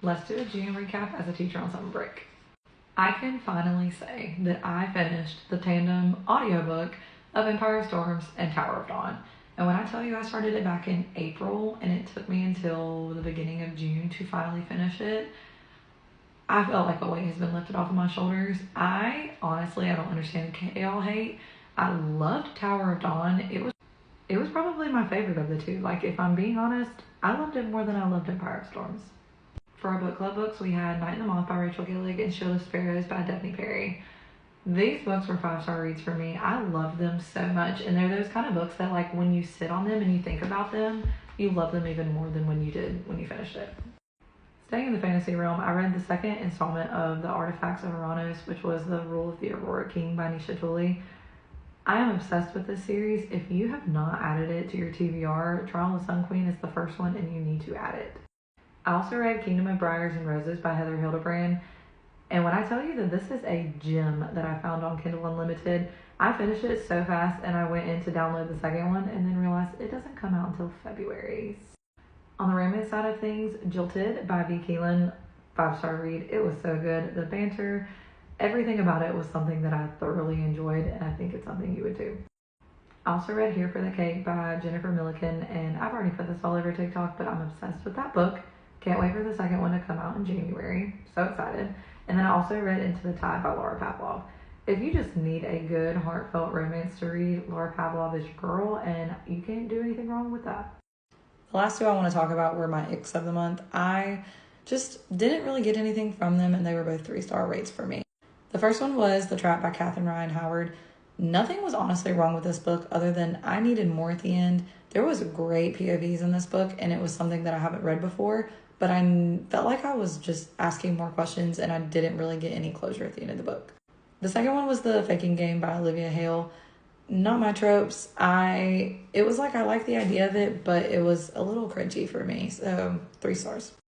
Let's do a June recap as a teacher on summer break. I can finally say that I finished the tandem audiobook of Empire of Storms and Tower of Dawn. And when I tell you I started it back in April and it took me until the beginning of June to finally finish it, I felt like a weight has been lifted off of my shoulders. I don't understand the y'all hate. I loved Tower of Dawn. It was probably my favorite of the two. Like, if I'm being honest, I loved it more than I loved Empire of Storms. For our book club books, we had Night in the Moth by Rachel Gillig and Shield of Sparrows by Daphne Perry. These books were 5-star reads for me. I loved them so much, and they're those kind of books that, like, when you sit on them and you think about them, you love them even more than when you did when you finished it. Staying in the fantasy realm, I read the second installment of The Artifacts of Uranus, which was The Rule of the Aurora King by Nisha Tooley. I am obsessed with this series. If you have not added it to your TBR, Trial of the Sun Queen is the first one and you need to add it. I also read Kingdom of Briars and Roses by Heather Hildebrand. And when I tell you that this is a gem that I found on Kindle Unlimited, I finished it so fast and I went in to download the second one and then realized it doesn't come out until February. On the romance side of things, Jilted by V. Keelan, 5-star read. It was so good. The banter, everything about it was something that I thoroughly enjoyed, and I think it's something you would too. I also read Here for the Cake by Jennifer Milliken, and I've already put this all over TikTok, but I'm obsessed with that book. Can't wait for the second one to come out in January. So excited. And then I also read Into the Tide by Laura Pavlov. If you just need a good, heartfelt romance to read, Laura Pavlov is your girl, and you can't do anything wrong with that. The last two I want to talk about were my icks of the month. I just didn't really get anything from them, and they were both 3-star rates for me. The first one was The Trap by Katherine Ryan Howard. Nothing was honestly wrong with this book other than I needed more at the end. There was great POVs in this book, and it was something that I haven't read before, but I felt like I was just asking more questions, and I didn't really get any closure at the end of the book. The second one was The Faking Game by Olivia Hale. Not my tropes. It was like I liked the idea of it, but it was a little cringy for me, so 3 stars.